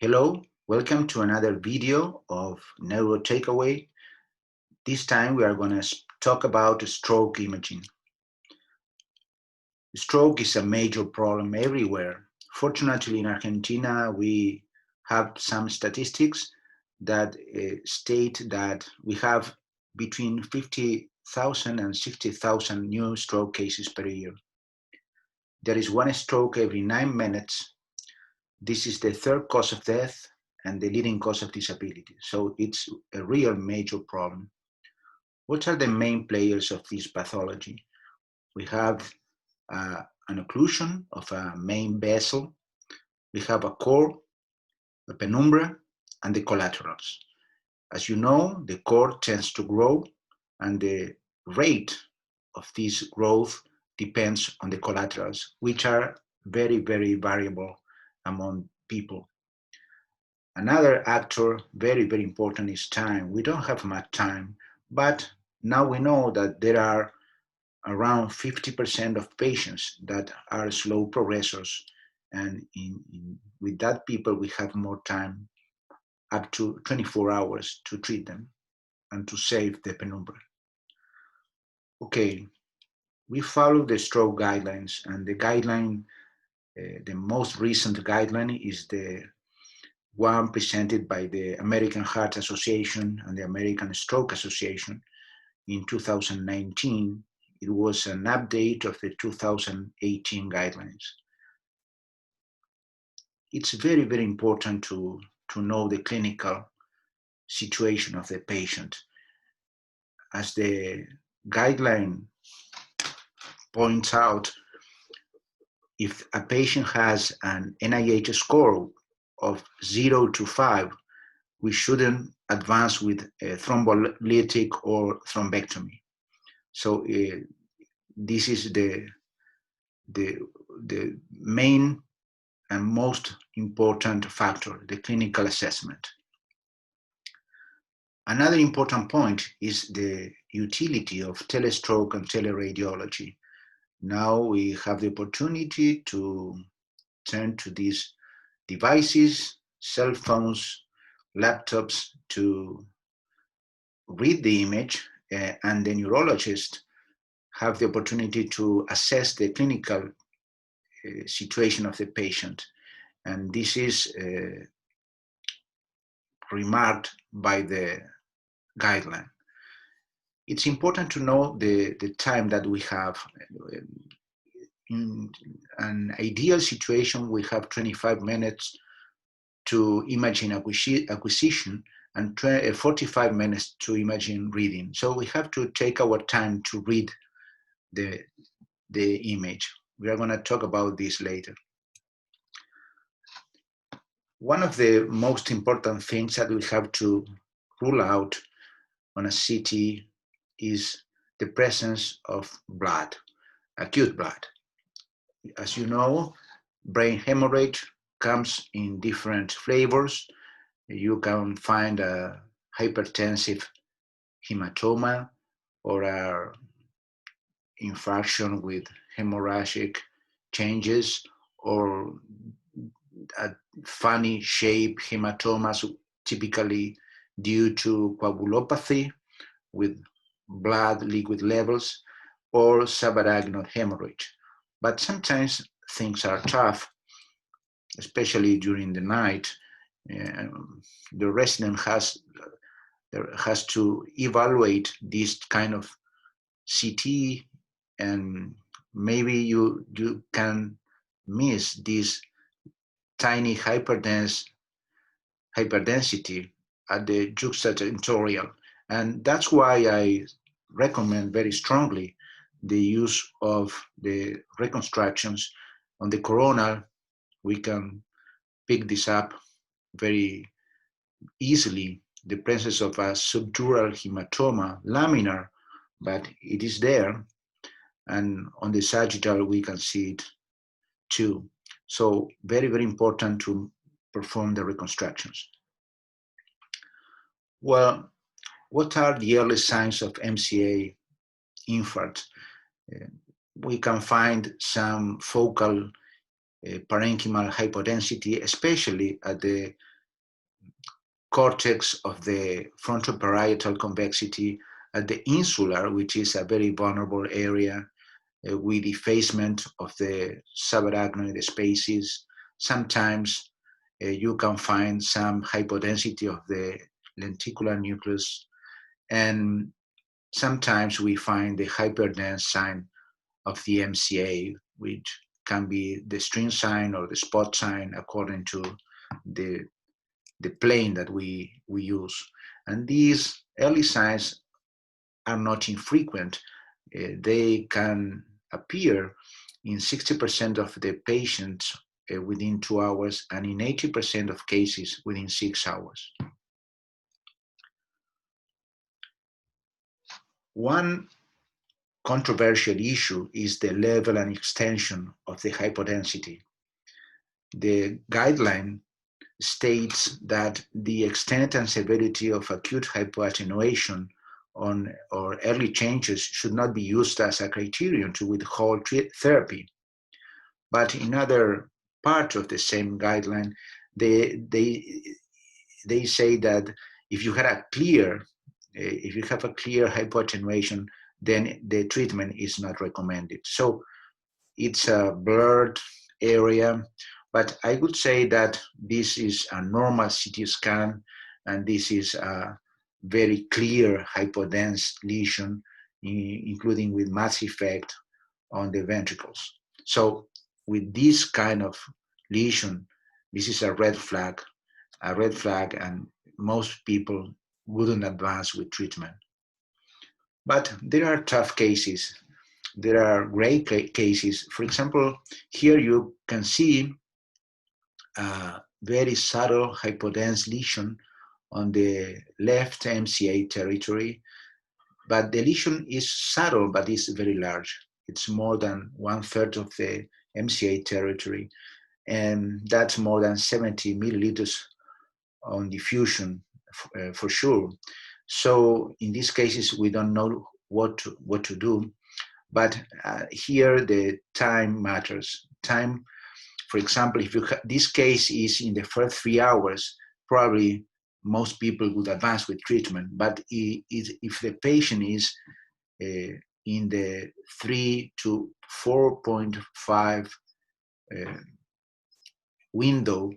Hello, welcome to another video of NeuroTakeAway. This time we are going to talk about stroke imaging. Stroke is a major problem everywhere. Fortunately, in Argentina, we have some statistics that state that we have between 50,000 and 60,000 new stroke cases per year. There is one stroke every 9 minutes. This is the third cause of death and the leading cause of disability. So it's a real major problem. What are the main players of this pathology? We have an occlusion of a main vessel. We have a core, a penumbra, and the collaterals. As you know, the core tends to grow, and the rate of this growth depends on the collaterals, which are very, very variable among people. Another actor, very, very important, is time. We don't have much time, but now we know that there are around 50% of patients that are slow progressors. And with that people, we have more time, up to 24 hours to treat them and to save the penumbra. Okay, we follow the stroke guidelines, and the guideline, the most recent guideline is the one presented by the American Heart Association and the American Stroke Association in 2019. It was an update of the 2018 guidelines. It's very, very important to know the clinical situation of the patient. As the guideline points out, if a patient has an NIH score of 0 to 5, we shouldn't advance with a thrombolytic or thrombectomy. So this is the main and most important factor, the clinical assessment. Another important point is the utility of telestroke and teleradiology. Now we have the opportunity to turn to these devices, cell phones, laptops, to read the image, and the neurologist have the opportunity to assess the clinical situation of the patient. And this is remarked by the guideline. It's important to know the time that we have. In an ideal situation, we have 25 minutes to imaging acquisition and 45 minutes to imaging reading. So we have to take our time to read the image. We are going to talk about this later. One of the most important things that we have to rule out on a CT is the presence of blood, acute blood. As you know, brain hemorrhage comes in different flavors. You can find a hypertensive hematoma or an infarction with hemorrhagic changes, or a funny shape hematomas, typically due to coagulopathy with blood liquid levels, or subarachnoid hemorrhage. But sometimes things are tough, especially during the night. The resident has to evaluate this kind of CT, and maybe you can miss this tiny hyperdensity at the juxtatentorial. And that's why I recommend very strongly the use of the reconstructions on the coronal. We can pick this up very easily, the presence of a subdural hematoma, laminar, but it is there. And on the sagittal, we can see it too. So very, very important to perform the reconstructions. Well, what are the early signs of MCA infarct? We can find some focal parenchymal hypodensity, especially at the cortex of the frontoparietal convexity, at the insular, which is a very vulnerable area, with effacement of the subarachnoid spaces. Sometimes you can find some hypodensity of the lenticular nucleus, and sometimes we find the hyperdense sign of the MCA, which can be the string sign or the spot sign according to the plane that we use. And these early signs are not infrequent. They can appear in 60% of the patients within 2 hours, and in 80% of cases within 6 hours. One controversial issue is the level and extension of the hypodensity. The guideline states that the extent and severity of acute hypoattenuation or early changes should not be used as a criterion to withhold therapy. But in other parts of the same guideline, they say that if you have a clear hypoattenuation, then the treatment is not recommended. So it's a blurred area, but I would say that this is a normal CT scan, and this is a very clear hypodense lesion, including with mass effect on the ventricles. So with this kind of lesion, this is a red flag, and most people wouldn't advance with treatment. But there are tough cases. There are great cases. For example, here you can see a very subtle hypodense lesion on the left MCA territory, but the lesion is subtle, but it's very large. It's more than 1/3 of the MCA territory, and that's more than 70 milliliters on diffusion for sure. So in these cases, we don't know what to do, but here the time matters. Time, for example, if this case is in the first 3 hours, probably most people would advance with treatment. But if the patient is in the 3 to 4.5 window,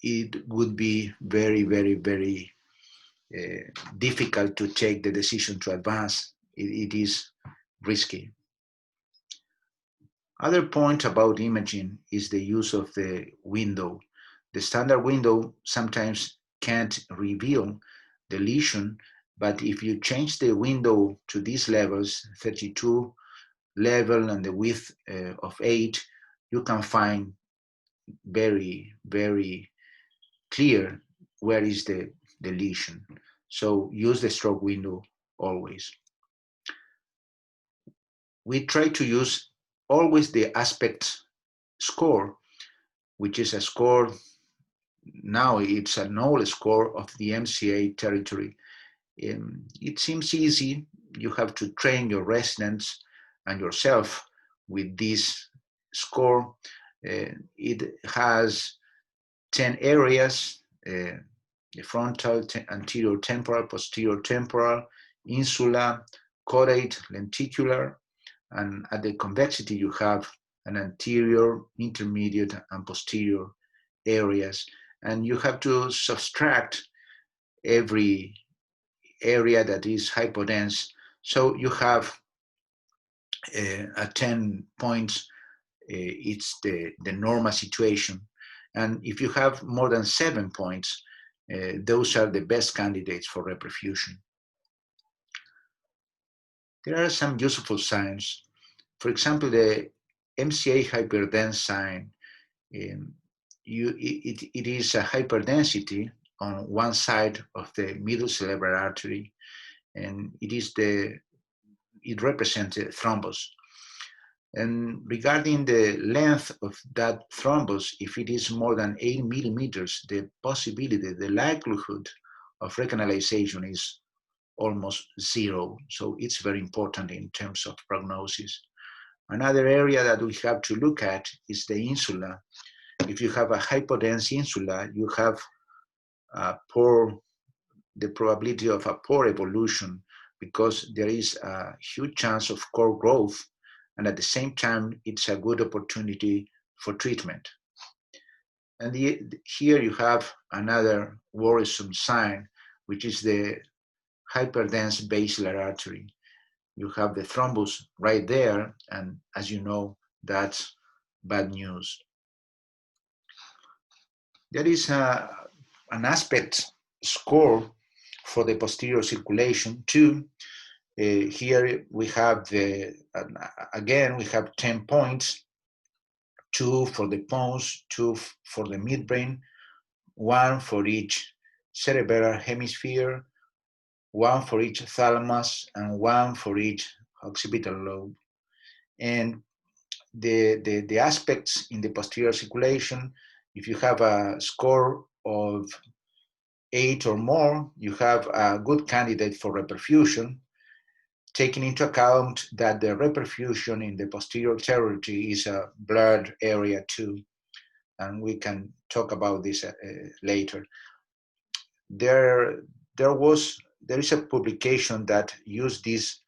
it would be very, very, very difficult to take the decision to advance. It is risky. Other point about imaging is the use of the window. The standard window sometimes can't reveal the lesion, but if you change the window to these levels, 32 level and the width of 8, you can find very, very clear where is the lesion. So use the stroke window always. We try to use always the aspect score, which is a score, now it's an old score of the MCA territory. It seems easy. You have to train your residents and yourself with this score. It has 10 areas, the frontal, anterior temporal, posterior temporal, insula, caudate, lenticular, and at the convexity you have an anterior, intermediate, and posterior areas. And you have to subtract every area that is hypodense. So you have at 10 points, it's the normal situation. And if you have more than 7 points, those are the best candidates for reperfusion. There are some useful signs. For example, the MCA hyperdense sign, it is a hyperdensity on one side of the middle cerebral artery, and it represents a thrombus. And regarding the length of that thrombus, if it is more than 8 millimeters, the likelihood of recanalization is almost zero. So it's very important in terms of prognosis. Another area that we have to look at is the insula. If you have a hypodense insula, you have the probability of a poor evolution, because there is a huge chance of core growth, and at the same time, it's a good opportunity for treatment. And here you have another worrisome sign, which is the hyperdense basilar artery. You have the thrombus right there, and as you know, that's bad news. There is an aspect score for the posterior circulation too. Here we have again, we have 10 points, 2 for the pons, 2 for the midbrain, 1 for each cerebellar hemisphere, 1 for each thalamus, and 1 for each occipital lobe. And the aspects in the posterior circulation, if you have a score of 8 or more, you have a good candidate for reperfusion, taking into account that the reperfusion in the posterior territory is a blurred area too, and we can talk about this later. There is a publication that used this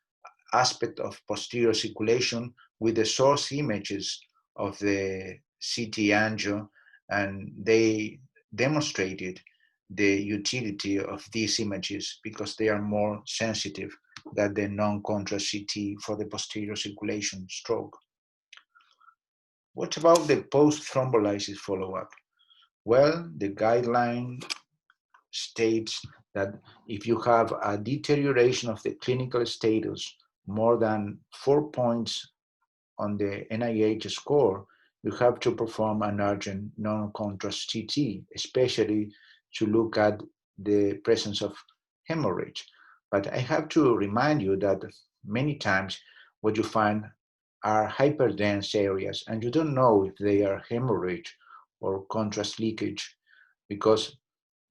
aspect of posterior circulation with the source images of the CT angio, and they demonstrated the utility of these images because they are more sensitive than the non-contrast CT for the posterior circulation stroke. What about the post-thrombolysis follow-up? Well, the guideline states that if you have a deterioration of the clinical status more than 4 points on the NIH score, you have to perform an urgent non-contrast CT, especially to look at the presence of hemorrhage. But I have to remind you that many times what you find are hyperdense areas, and you don't know if they are hemorrhage or contrast leakage, because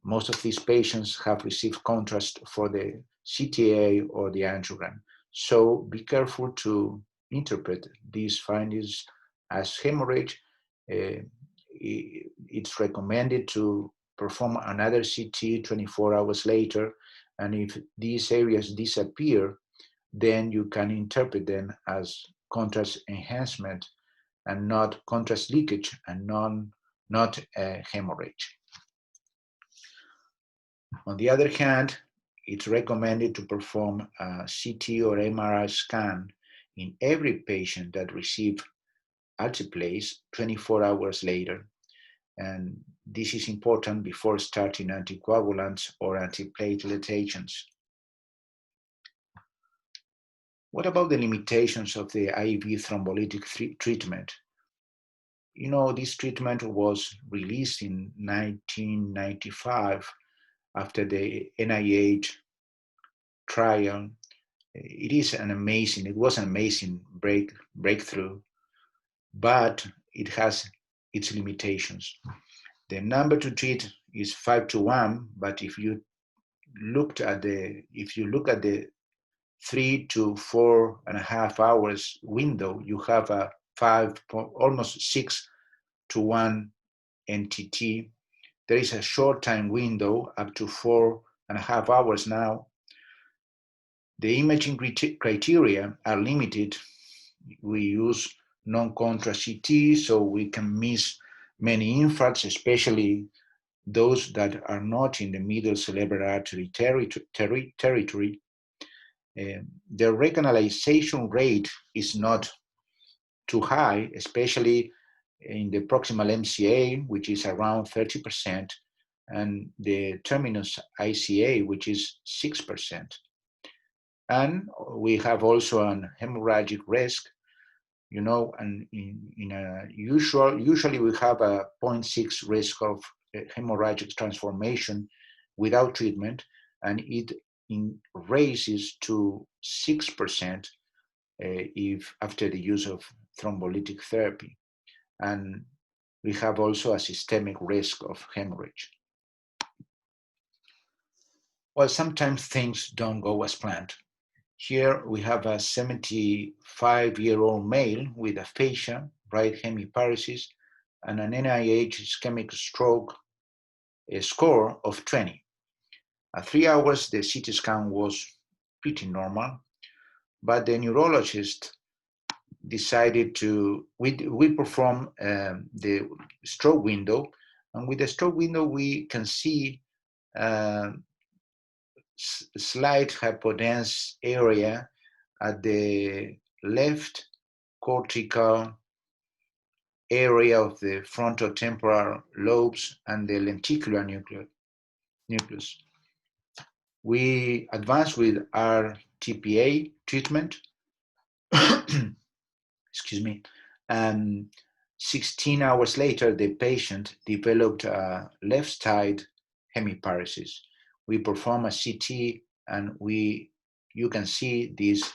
most of these patients have received contrast for the CTA or the angiogram. So be careful to interpret these findings as hemorrhage. It's recommended to perform another CT 24 hours later, and if these areas disappear, then you can interpret them as contrast enhancement and not contrast leakage and not hemorrhage. On the other hand, it's recommended to perform a CT or MRI scan in every patient that received alteplase 24 hours later. And this is important before starting anticoagulants or antiplatelet agents. What about the limitations of the IV thrombolytic treatment? You know, this treatment was released in 1995 after the NIH trial. It was an amazing breakthrough, but it has its limitations. The number to treat is 5-1, but if you look at the 3 to 4.5 hours window, you have a almost 6-1 NTT. There is a short time window up to 4.5 hours now. The imaging criteria are limited. We use non-contrast CT, so we can miss many infarcts, especially those that are not in the middle cerebral artery territory. The recanalization rate is not too high, especially in the proximal MCA, which is around 30%, and the terminus ICA, which is 6%. And we have also an hemorrhagic risk, you know, and usually we have a 0.6 risk of hemorrhagic transformation without treatment, and it raises to 6% if after the use of thrombolytic therapy. And we have also a systemic risk of hemorrhage. Well, sometimes things don't go as planned. Here we have a 75-year-old male with aphasia, right hemiparesis, and an NIH ischemic stroke a score of 20. At 3 hours, the CT scan was pretty normal, but the neurologist decided we perform the stroke window, and with the stroke window we can see slight hypodense area at the left cortical area of the frontotemporal lobes and the lenticular nucleus. We advanced with RTPA treatment, excuse me, and 16 hours later, the patient developed a left side hemiparesis. We perform a CT, and you can see this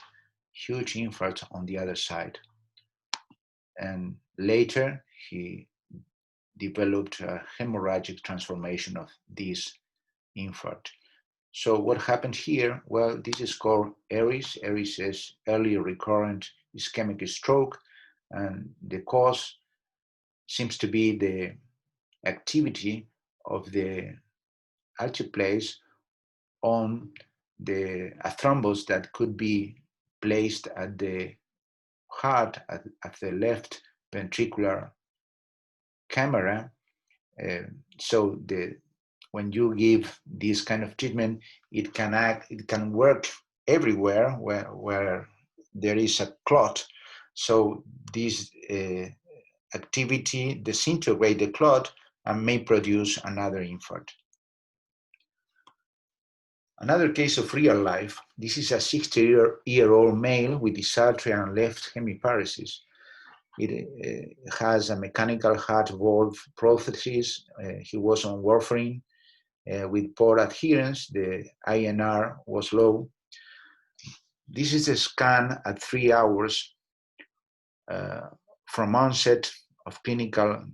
huge infarct on the other side. And later, he developed a hemorrhagic transformation of this infarct. So what happened here? Well, this is called ERIS. ERIS is early recurrent ischemic stroke, and the cause seems to be the activity of the alteplase on the thrombus that could be placed at the heart at the left ventricular camera. So when you give this kind of treatment, it can work everywhere where there is a clot. So this activity disintegrate the clot and may produce another infarct. Another case of real life. This is a 60-year-old male with dysarthria and left hemiparesis. It has a mechanical heart valve prosthesis. He was on warfarin with poor adherence. The INR was low. This is a scan at 3 hours from onset of clinical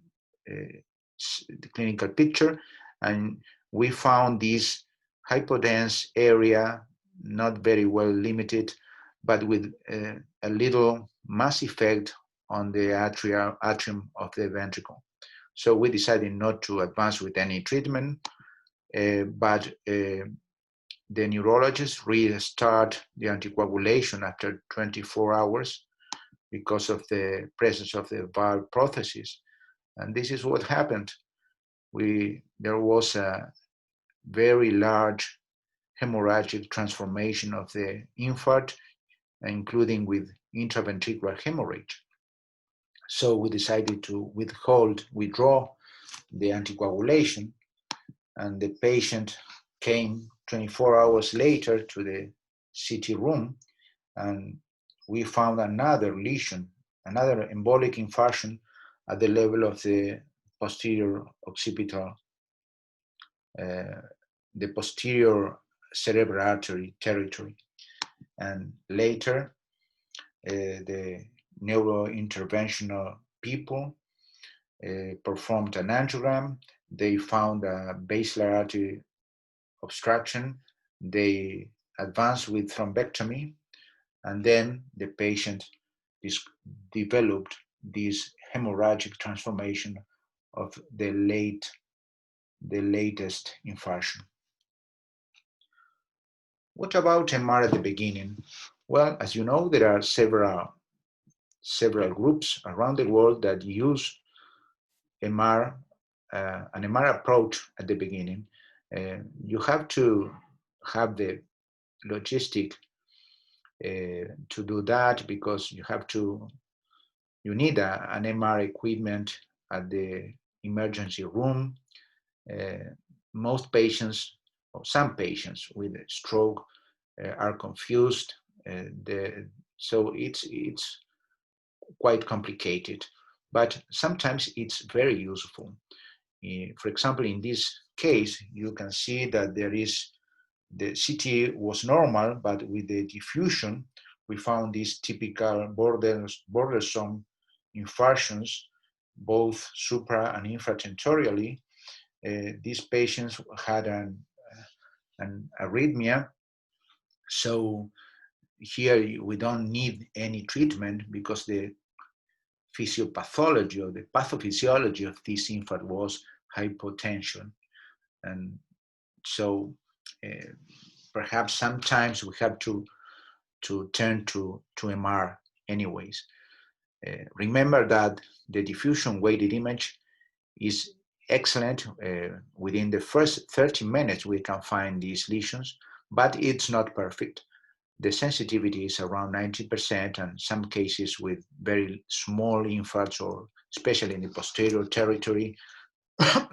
picture, and we found this hypodense area, not very well limited, but with a little mass effect on the atrium of the ventricle. So we decided not to advance with any treatment, but the neurologist restart the anticoagulation after 24 hours because of the presence of the valve prosthesis. And this is what happened. There was a very large hemorrhagic transformation of the infarct, including with intraventricular hemorrhage. So we decided to withdraw the anticoagulation, and the patient came 24 hours later to the CT room, and we found another lesion, another embolic infarction at the level of the posterior occipital, the posterior cerebral artery territory. And later, the neurointerventional people performed an angiogram. They found a basilar artery obstruction. They advanced with thrombectomy, and then the patient developed this hemorrhagic transformation of the latest infarction. What about MR at the beginning? Well, as you know, there are several groups around the world that use MR, an MR approach at the beginning. You have to have the logistic to do that, because you need an MR equipment at the emergency room. Most patients, or some patients with stroke, are confused. So it's quite complicated, but sometimes it's very useful. For example, in this case, you can see that the CT was normal, but with the diffusion, we found these typical bordersome infarctions, both supra and infratentorially. These patients had an arrhythmia. So here we don't need any treatment, because the physiopathology or the pathophysiology of this infarct was hypotension. And so perhaps sometimes we have to turn to MR anyways. Remember that the diffusion weighted image is excellent. Within the first 30 minutes, we can find these lesions, but it's not perfect. The sensitivity is around 90%, and some cases with very small infarcts, or especially in the posterior territory,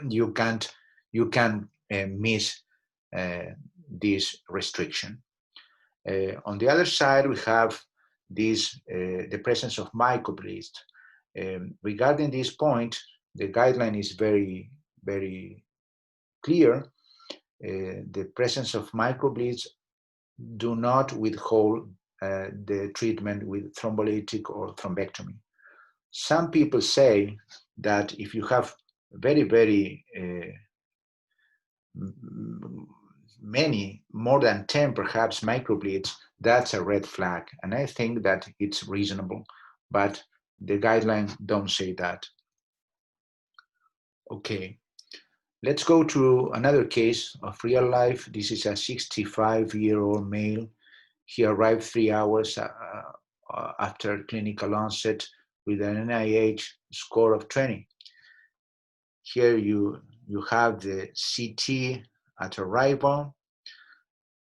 you can miss this restriction. On the other side, we have the presence of microbleeds. Regarding this point, the guideline is very, very clear. The presence of microbleeds do not withhold the treatment with thrombolytic or thrombectomy. Some people say that if you have very, very many, more than 10 perhaps microbleeds, that's a red flag. And I think that it's reasonable, but the guidelines don't say that. Okay, let's go to another case of real life. This is a 65-year-old male. He arrived 3 hours after clinical onset with an NIH score of 20. Here you have the CT at arrival,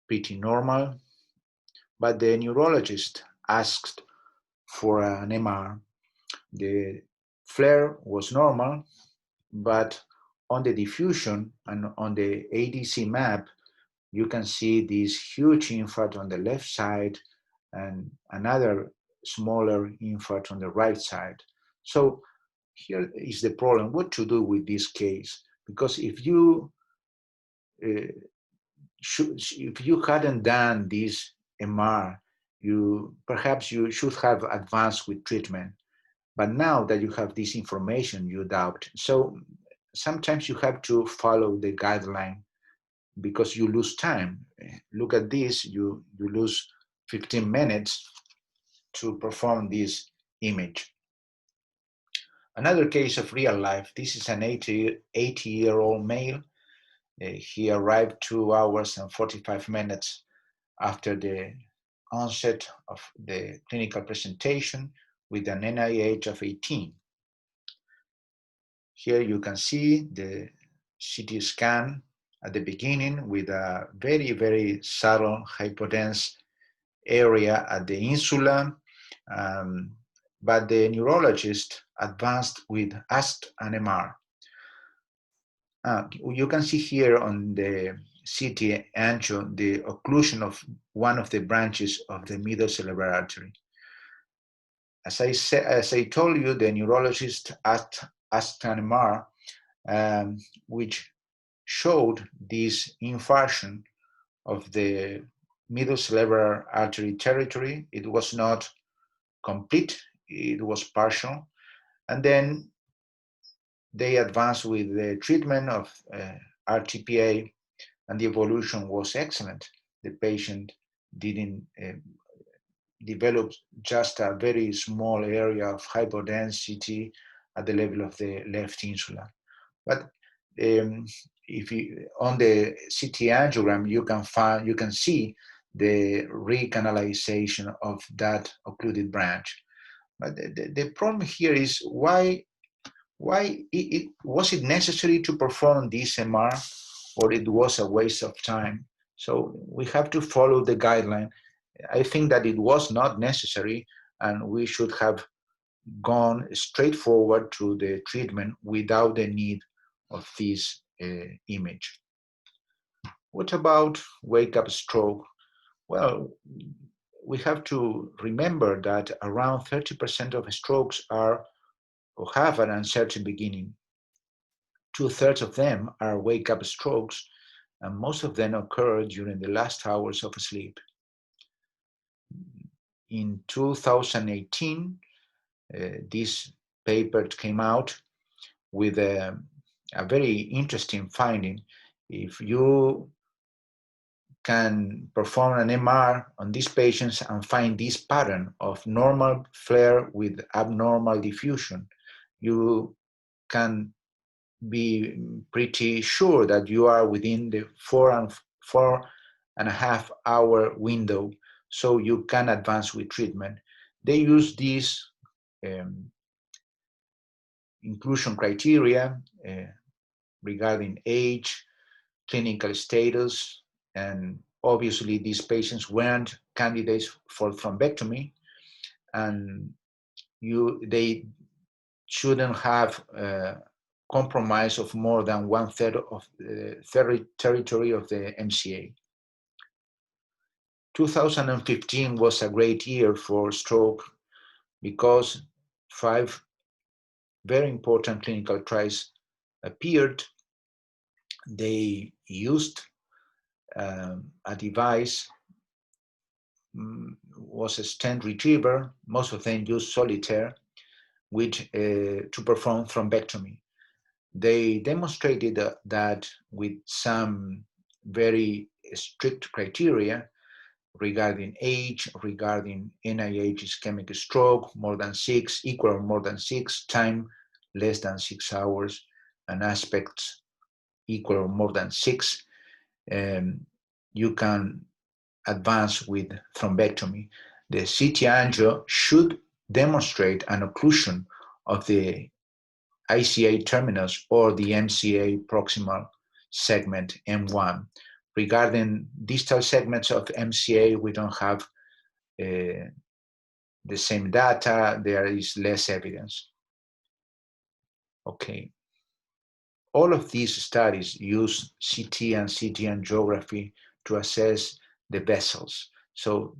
pretty normal, but the neurologist asked for an MR. The flare was normal, but on the diffusion and on the ADC map, you can see this huge infarct on the left side and another smaller infarct on the right side. So here is the problem, what to do with this case? Because if you hadn't done this MR, perhaps you should have advanced with treatment. But now that you have this information, you doubt. So sometimes you have to follow the guideline because you lose time. Look at this, you lose 15 minutes to perform this image. Another case of real life, this is an 80-year-old male. He arrived 2 hours and 45 minutes after the onset of the clinical presentation with an NIH of 18. Here you can see the CT scan at the beginning with a very, very subtle hypodense area at the insula, but the neurologist asked an MR. You can see here on the CT angio the occlusion of one of the branches of the middle cerebral artery. As I told you, the neurologist asked an MR, which showed this infarction of the middle cerebral artery territory. It was not complete, it was partial. And then they advanced with the treatment of RTPA, and the evolution was excellent. The patient didn't develop just a very small area of hypodensity at the level of the left insula. But if you, on the CT angiogram, you can see the recanalization of that occluded branch. But the problem here is why was it necessary to perform this MR, or it was a waste of time? So we have to follow the guideline. I think that it was not necessary, and we should have gone straight forward to the treatment without the need of this image. What about wake-up stroke? Well, we have to remember that around 30% of strokes are or have an uncertain beginning. 2/3 of them are wake-up strokes, and most of them occur during the last hours of sleep. In 2018, this paper came out with a very interesting finding. If you can perform an MR on these patients and find this pattern of normal flare with abnormal diffusion, you can be pretty sure that you are within the 4.5 hour window, so you can advance with treatment. They use these inclusion criteria regarding age, clinical status, and obviously these patients weren't candidates for thrombectomy, and they shouldn't have compromise of more than 1/3 of the territory of the MCA. 2015 was a great year for stroke because 5 very important clinical trials appeared. They used a device, was a stent retriever, most of them used solitaire, which to perform thrombectomy. They demonstrated that with some very strict criteria regarding age, regarding NIH ischemic stroke, more than 6, equal or more than 6, time less than 6 hours, and aspects equal or more than 6, you can advance with thrombectomy. The CT angio should demonstrate an occlusion of the ICA terminus or the MCA proximal segment M1. Regarding distal segments of MCA, we don't have the same data, there is less evidence. Okay. All of these studies use CT and CT angiography to assess the vessels. So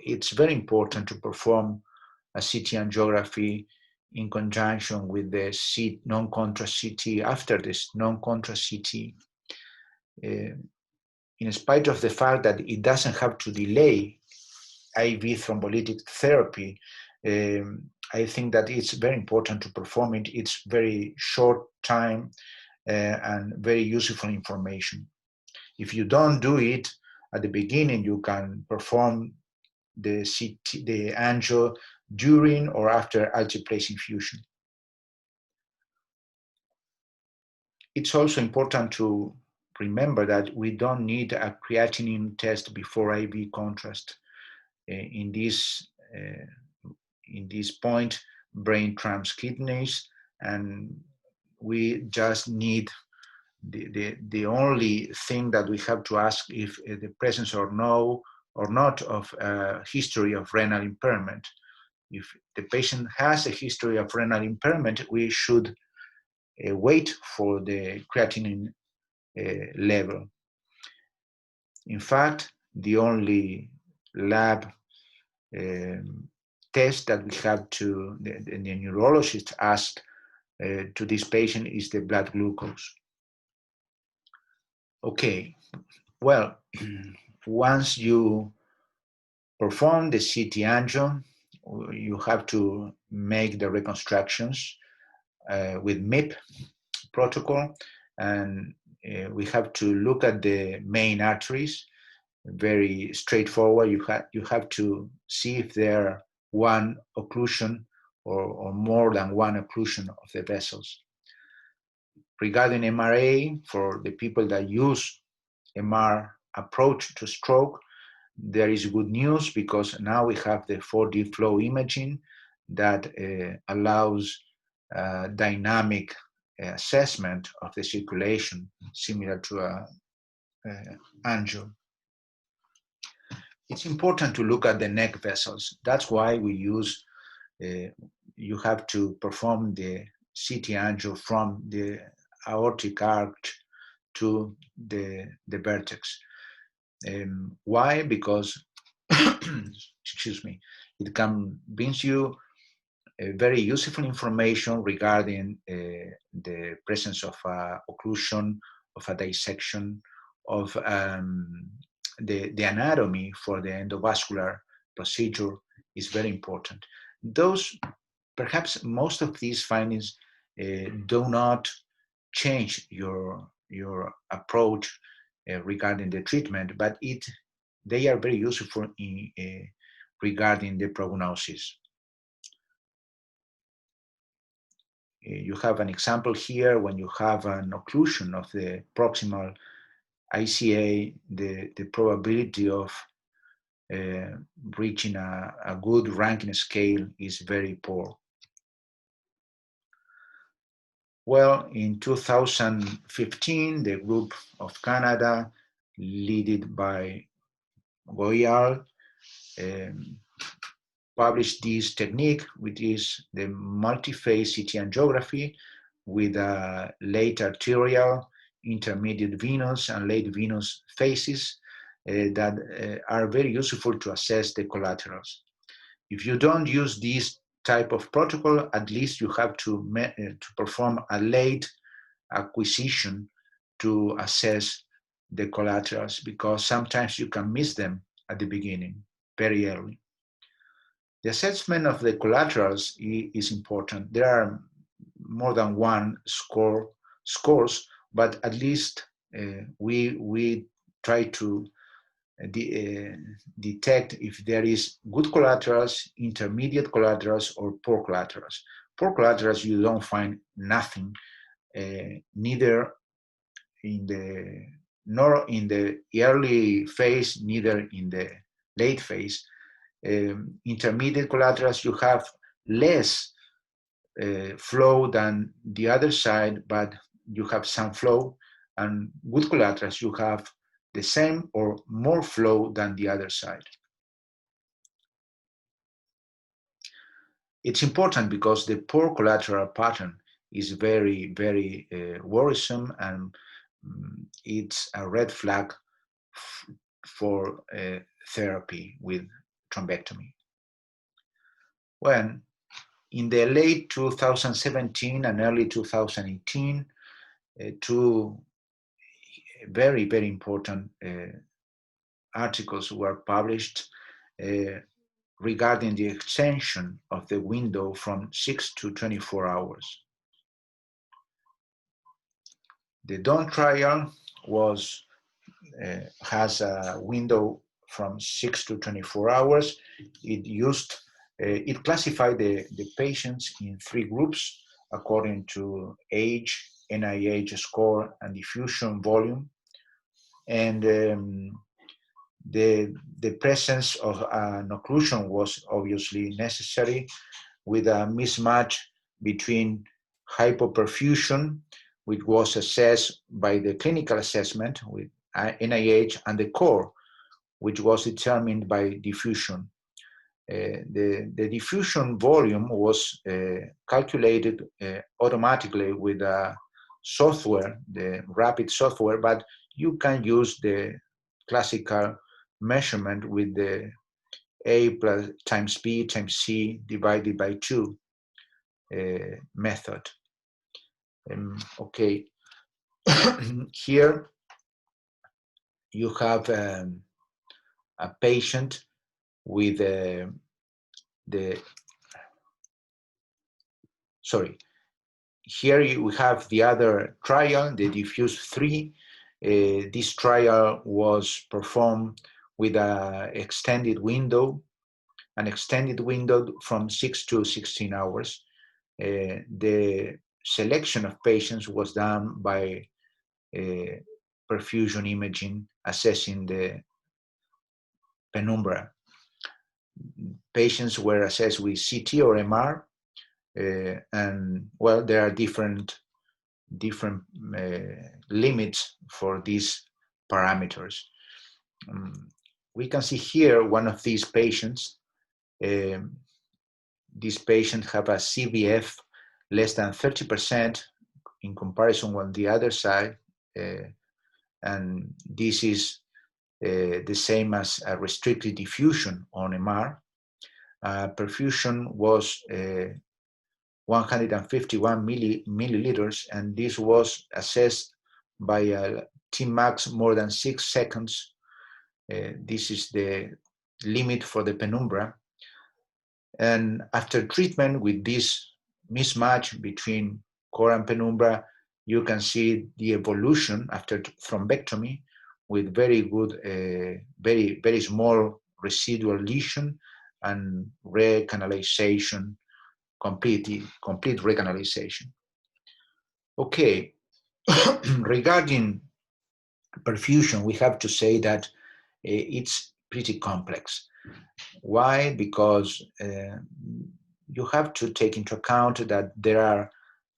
it's very important to perform a CT angiography in conjunction with the non-contrast CT after this non-contrast CT. In spite of the fact that it doesn't have to delay IV thrombolytic therapy, I think that it's very important to perform it. It's very short time and very useful information. If you don't do it at the beginning, you can perform the CT, the angio during or after alteplase infusion. It's also important to remember that we don't need a creatinine test before IV contrast. In this point, brain trumps kidneys, and we just need the only thing that we have to ask if the presence or not of a history of renal impairment. If the patient has a history of renal impairment, we should wait for the creatinine level. In fact, the only lab test that we have to, the neurologist asked to this patient is the blood glucose. Okay, well, once you perform the CT angio, you have to make the reconstructions with MIP protocol, and we have to look at the main arteries. Very straightforward. You have to see if there are one occlusion or more than one occlusion of the vessels. Regarding MRA, for the people that use MR approach to stroke, there is good news because now we have the 4D flow imaging that allows dynamic assessment of the circulation, similar to a angio. It's important to look at the neck vessels. That's why we use, you have to perform the CT angio from the aortic arch to the vertex. Why? Because, excuse me, it can bring you very useful information regarding the presence of occlusion, of a dissection, of the anatomy for the endovascular procedure is very important. Those, perhaps most of these findings do not change your approach regarding the treatment, but they are very useful regarding the prognosis. You have an example here when you have an occlusion of the proximal ICA, the probability of reaching a good ranking scale is very poor. Well, in 2015, the group of Canada, led by Goyal, published this technique, which is the multiphase CT angiography with late arterial, intermediate venous, and late venous phases that are very useful to assess the collaterals. If you don't use this type of protocol, at least you have to perform a late acquisition to assess the collaterals, because sometimes you can miss them at the beginning, very early. The assessment of the collaterals is important. There are more than one scores, but at least we try to detect if there is good collaterals, intermediate collaterals, or poor collaterals. Poor collaterals, you don't find nothing, neither in the nor in the early phase, neither in the late phase. Intermediate collaterals, you have less flow than the other side, but you have some flow, and good collaterals, you have the same or more flow than the other side. It's important because the poor collateral pattern is very, very worrisome, and it's a red flag for therapy with thrombectomy. When in the late 2017 and early 2018, two very, very important articles were published regarding the extension of the window from 6 to 24 hours. The Dawn trial has a window from 6 to 24 hours. It classified the patients in 3 groups according to age, NIH score, and diffusion volume. And the presence of an occlusion was obviously necessary, with a mismatch between hypoperfusion, which was assessed by the clinical assessment with NIH, and the core, which was determined by diffusion. The diffusion volume was calculated automatically with software, the rapid software, but you can use the classical measurement with the A plus times B times C divided by 2 method. Okay, here you have a patient with here we have the other trial, the Diffuse 3. This trial was performed with an extended window from 6 to 16 hours. The selection of patients was done by perfusion imaging, assessing the penumbra. Patients were assessed with CT or MR, and well, there are different limits for these parameters. We can see here one of these patients. This patient have a CVF less than 30% in comparison with the other side, and this is the same as a restricted diffusion on MR. Perfusion was 151 milliliters, and this was assessed by a Tmax more than 6 seconds. This is the limit for the penumbra. And after treatment with this mismatch between core and penumbra, you can see the evolution after thrombectomy with very good, very, very small residual lesion and recanalization complete recanalization. Okay, regarding perfusion, we have to say that it's pretty complex. Why? Because you have to take into account that there are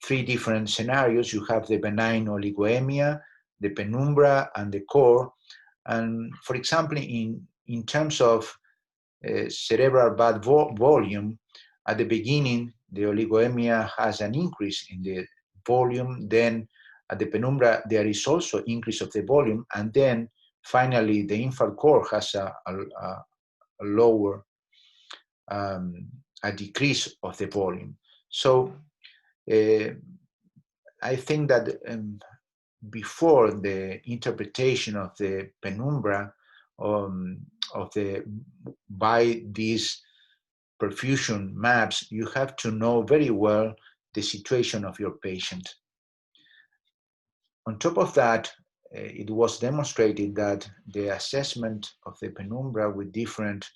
three different scenarios. You have the benign oligoemia, the penumbra, and the core. And for example, in terms of cerebral blood volume, at the beginning, the oligoemia has an increase in the volume. Then at the penumbra, there is also increase of the volume. And then finally, the infant core has a lower, a decrease of the volume. So I think that before the interpretation of the penumbra by these perfusion maps, you have to know very well the situation of your patient. On top of that, it was demonstrated that the assessment of the penumbra with different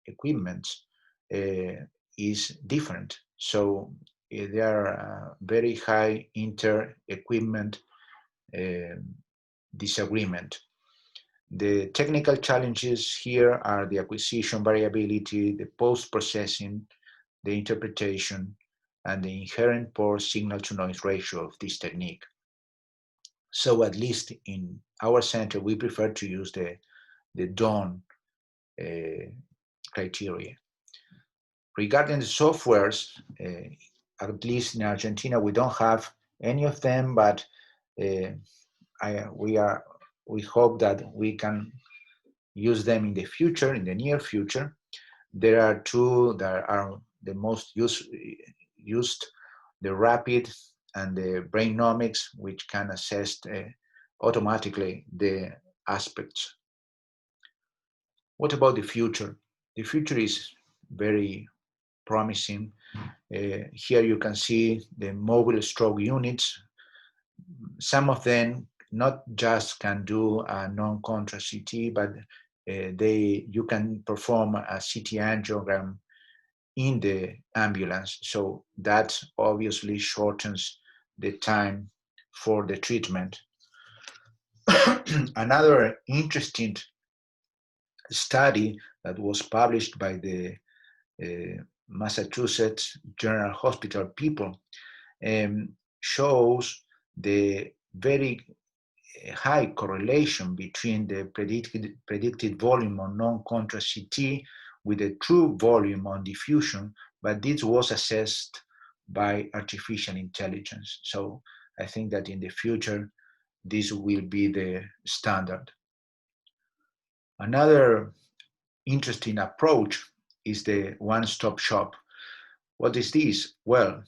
equipments is different. So there are very high inter-equipment disagreement. The technical challenges here are the acquisition variability, the post-processing, the interpretation, and the inherent poor signal-to-noise ratio of this technique. So at least in our center, we prefer to use the DAWN criteria. Regarding the softwares, at least in Argentina, we don't have any of them, but we hope that we can use them in the future, in the near future. There are two that are the most used, the RAPID and the Brainomics, which can assess automatically the aspects. What about the future? The future is very promising. Here you can see the mobile stroke units. Some of them not just can do a non-contrast CT, but you can perform a CT angiogram in the ambulance. So that obviously shortens the time for the treatment. Another interesting study that was published by the Massachusetts General Hospital people shows the very high correlation between the predicted volume on non-contrast CT with the true volume on diffusion, but this was assessed by artificial intelligence. So I think that in the future, this will be the standard. Another interesting approach is the one-stop shop. What is this? Well,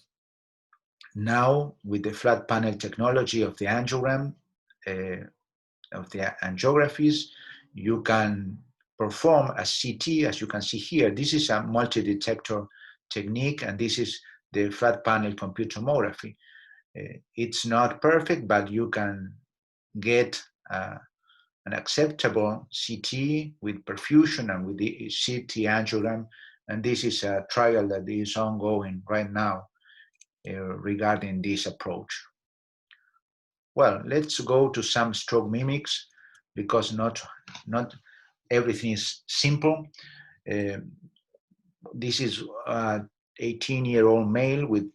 now with the flat panel technology of the angiogram, of the angiographies, you can perform a CT, as you can see here. This is a multi-detector technique, and this is the flat panel computer tomography. It's not perfect, but you can get an acceptable CT with perfusion and with the CT angiogram, and this is a trial that is ongoing right now regarding this approach. Well, let's go to some stroke mimics, because not everything is simple. This is an 18-year-old male with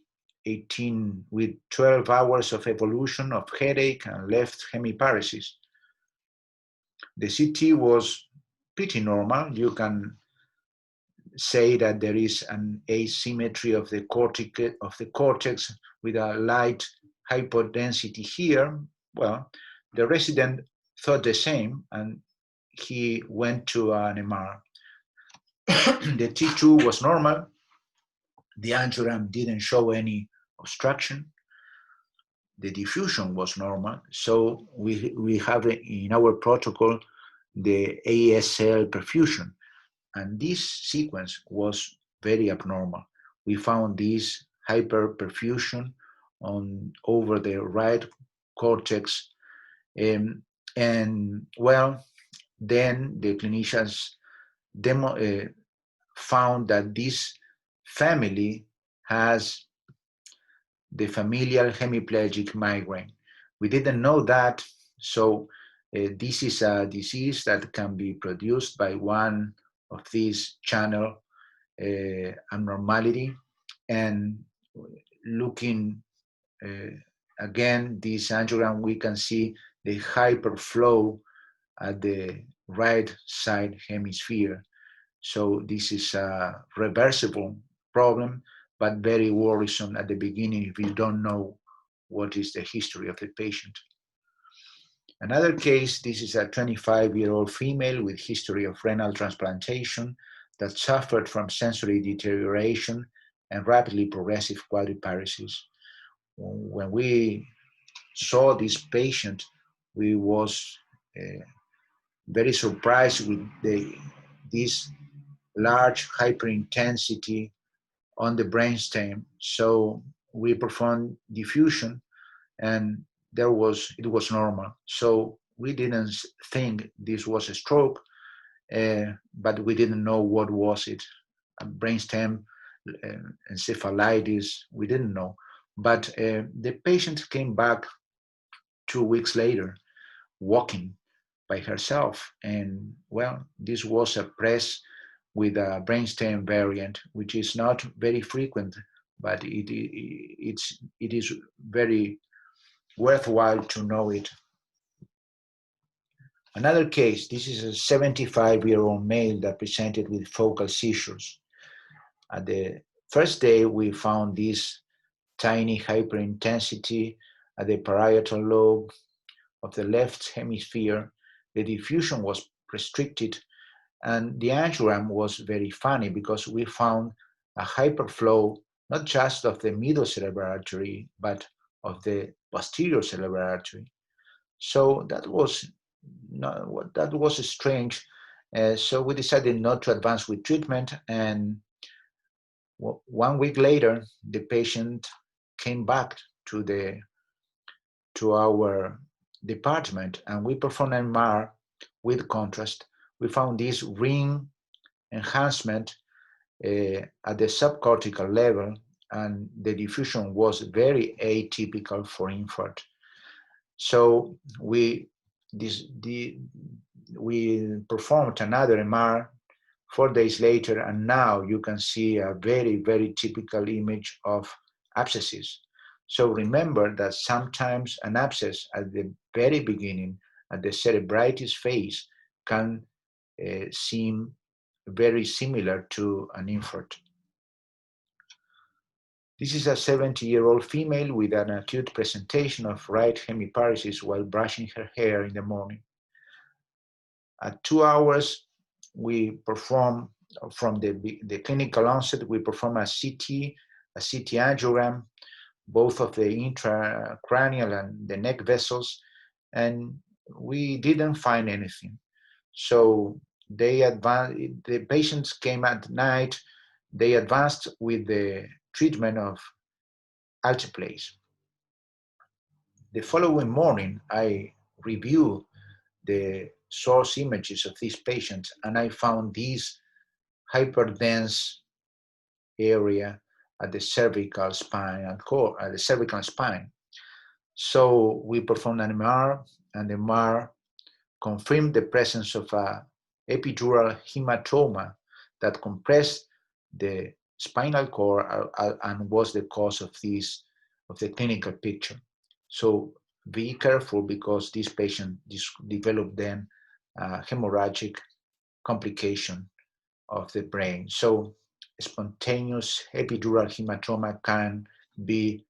12 hours of evolution of headache and left hemiparesis. The CT was pretty normal. You can say that there is an asymmetry of the cortex with a light hypodensity here. Well, the resident thought the same, and he went to an MR. The T2 was normal. The angiogram didn't show any obstruction. The diffusion was normal. So we have in our protocol the ASL perfusion, and this sequence was very abnormal. We found this hyperperfusion over the right cortex, and well, then the clinicians found that this family has the familial hemiplegic migraine. We didn't know that, so this is a disease that can be produced by one of these channel abnormality. And looking again this angiogram, we can see the hyperflow at the right side hemisphere. So this is a reversible problem, but very worrisome at the beginning if you don't know what is the history of the patient. Another case, this is a 25-year-old female with history of renal transplantation that suffered from sensory deterioration and rapidly progressive quadriparesis. When we saw this patient, we was very surprised with this large hyperintensity on the brainstem. So we performed diffusion, and it was normal. So we didn't think this was a stroke, but we didn't know what was it. Brainstem encephalitis, we didn't know. But the patient came back 2 weeks later, walking by herself. And well, this was a press with a brainstem variant, which is not very frequent, but it is very worthwhile to know it. Another case, this is a 75-year-old male that presented with focal seizures. At the first day, we found this tiny hyperintensity at the parietal lobe of the left hemisphere. The diffusion was restricted, and the angiogram was very funny because we found a hyperflow not just of the middle cerebral artery, but of the posterior cerebral artery. So that was strange. So we decided not to advance with treatment, and 1 week later, the patient came back to our department, and we performed an MR with contrast. We found this ring enhancement at the subcortical level, and the diffusion was very atypical for infant. So we performed another MR 4 days later, and now you can see a very, very typical image of abscesses. So remember that sometimes an abscess at the very beginning, at the cerebritis phase, can seem very similar to an infant. This is a 70-year-old female with an acute presentation of right hemiparesis while brushing her hair in the morning. At 2 hours, we perform, from the clinical onset, we perform a CT angiogram, both of the intracranial and the neck vessels, and we didn't find anything. So the patients came at night, they advanced with the treatment of alteplase. The following morning, I reviewed the source images of these patients, and I found this hyperdense area at the cervical spine and core, at the cervical spine. So we performed an MR, and the MR confirmed the presence of a epidural hematoma that compressed the spinal cord and was the cause of the clinical picture. So be careful, because this patient developed then hemorrhagic complication of the brain. So spontaneous epidural hematoma can be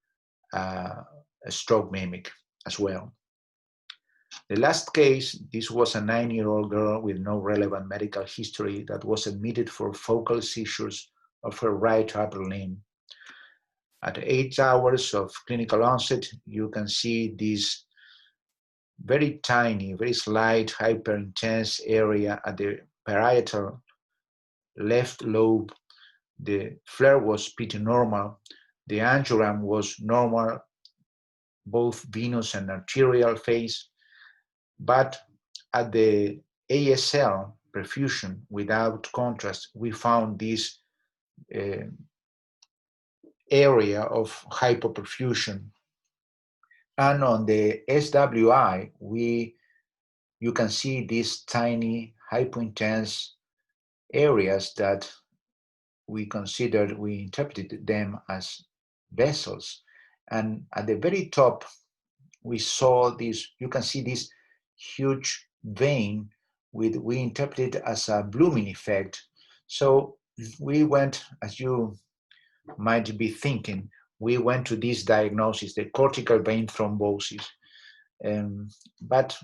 a stroke mimic as well. The last case, this was a 9-year-old girl with no relevant medical history that was admitted for focal seizures of her right upper limb. At 8 hours of clinical onset, you can see this very tiny, very slight, hyperintense area at the parietal left lobe. The flare was pretty normal. The angiogram was normal, both venous and arterial phase. But at the ASL perfusion without contrast, we found this area of hypoperfusion. And on the SWI, you can see these tiny hypointense areas that we interpreted them as vessels. And at the very top, we saw this, you can see this huge vein we interpreted as a blooming effect. So we went, as you might be thinking, we went to this diagnosis, the cortical vein thrombosis. But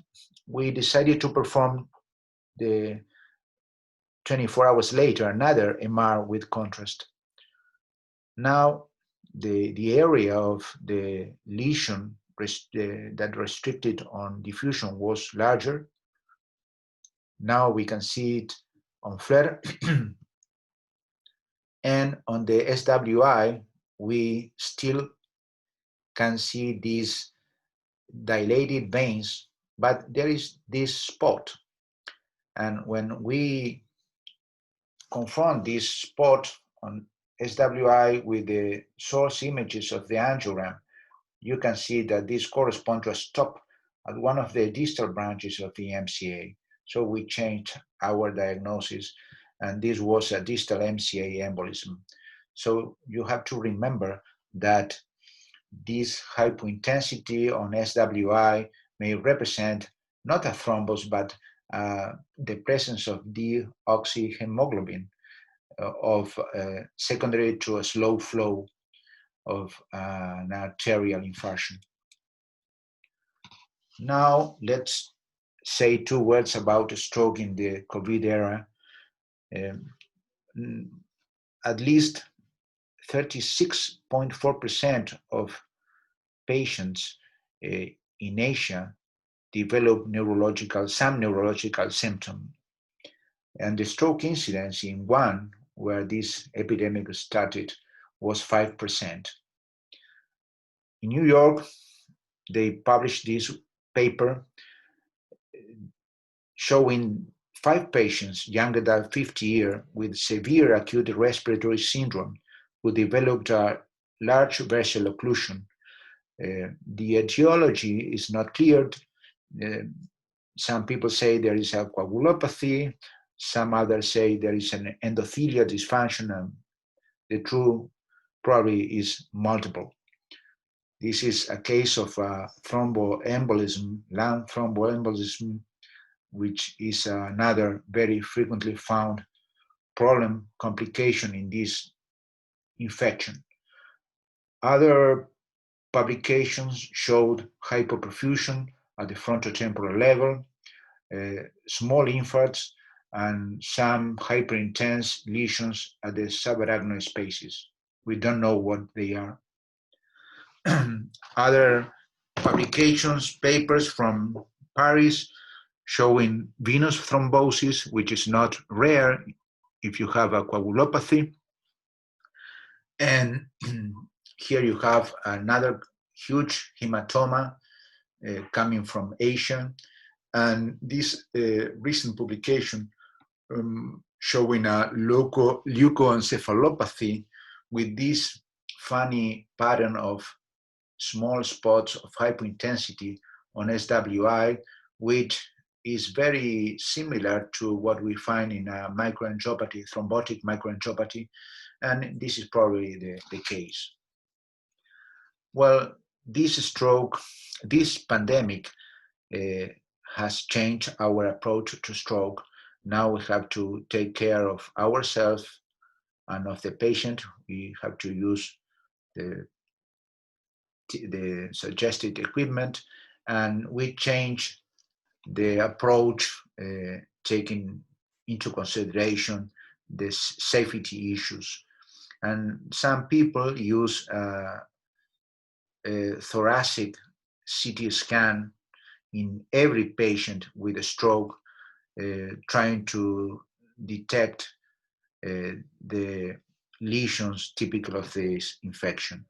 we decided to perform the 24 hours later another MR with contrast. Now the area of the lesion that restricted on diffusion was larger. Now we can see it on FLAIR. And on the SWI, we still can see these dilated veins, but there is this spot. And when we confront this spot on SWI with the source images of the angiogram, you can see that this corresponds to a stop at one of the distal branches of the MCA. So we changed our diagnosis, and this was a distal MCA embolism. So you have to remember that this hypointensity on SWI may represent not a thrombus, but the presence of deoxyhemoglobin secondary to a slow flow of an arterial infarction. Now let's say 2 words about stroke in the COVID era. At least 36.4% of patients in Asia develop some neurological symptom. And the stroke incidence in Wuhan, where this epidemic started, was 5%. In New York, they published this paper showing 5 patients younger than 50 years with severe acute respiratory syndrome who developed a large vessel occlusion. The etiology is not cleared. Some people say there is a coagulopathy. Some others say there is an endothelial dysfunction, and the true probably is multiple. This is a case of thromboembolism, lung thromboembolism, which is another very frequently found complication in this infection. Other publications showed hypoperfusion at the frontotemporal level, small infarcts, and some hyperintense lesions at the subarachnoid spaces. We don't know what they are. Other publications, papers from Paris, showing venous thrombosis, which is not rare if you have a coagulopathy. And here you have another huge hematoma coming from Asia. And this recent publication showing a leukoencephalopathy with this funny pattern of small spots of hypointensity on SWI, which is very similar to what we find in a microangiopathy, thrombotic microangiopathy, and this is probably the case. Well, this pandemic has changed our approach to stroke. Now we have to take care of ourselves and of the patient. We have to use the suggested equipment, and we change the approach taking into consideration the safety issues. And some people use a thoracic CT scan in every patient with a stroke, trying to detect the lesions typical of this infection.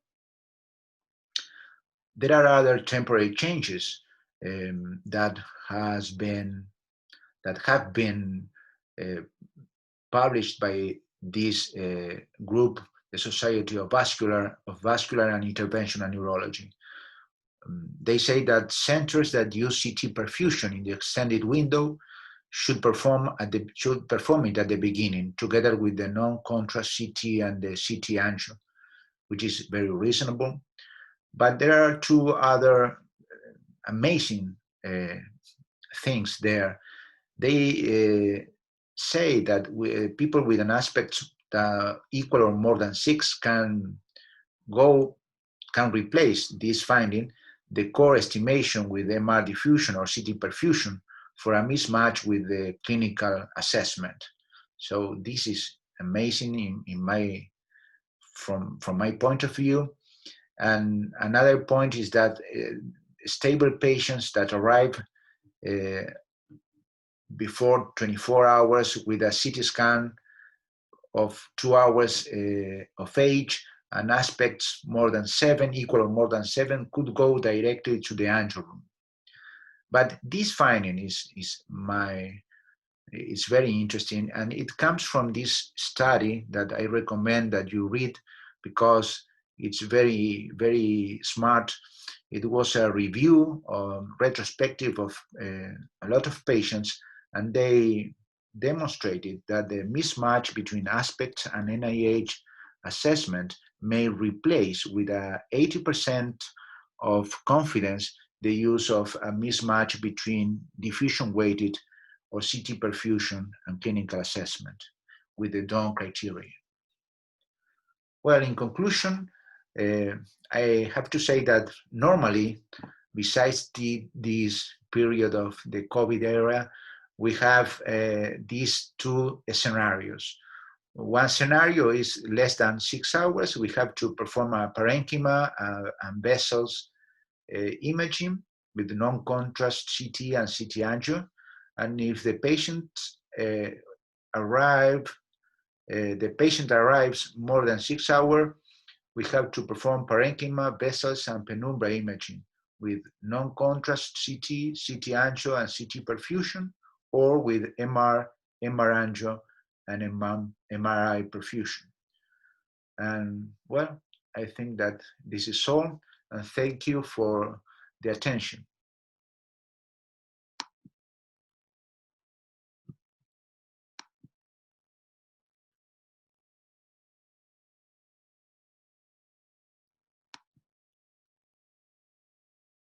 There are other temporary changes that have been published by this group the Society of Vascular and Interventional Neurology. They say that centers that use CT perfusion in the extended window should perform it at the beginning, together with the non-contrast CT and the CT angio, which is very reasonable. But there are two other amazing things there. They say that people with an aspect equal or more than 6 can replace this finding, the core estimation with MR diffusion or CT perfusion, for a mismatch with the clinical assessment. So this is amazing from my point of view. And another point is that stable patients that arrive before 24 hours with a CT scan of 2 hours of age and aspects more than 7, equal or more than 7, could go directly to the angio room. But this finding is very interesting, and it comes from this study that I recommend that you read because it's very, very smart. It was a review, retrospective of a lot of patients, and they demonstrated that the mismatch between aspects and NIH assessment may replace with a 80% of confidence the use of a mismatch between diffusion-weighted or CT perfusion and clinical assessment with the Dawn criteria. Well, in conclusion, I have to say that normally, besides this period of the COVID era, we have these two scenarios. One scenario is less than 6 hours. We have to perform a parenchyma and vessels imaging with non-contrast CT and CT angio. And if the patient arrives more than 6 hours, we have to perform parenchyma, vessels, and penumbra imaging with non-contrast CT, CT angio, and CT perfusion, or with MR angio, and MRI perfusion. And well, I think that this is all, and thank you for the attention.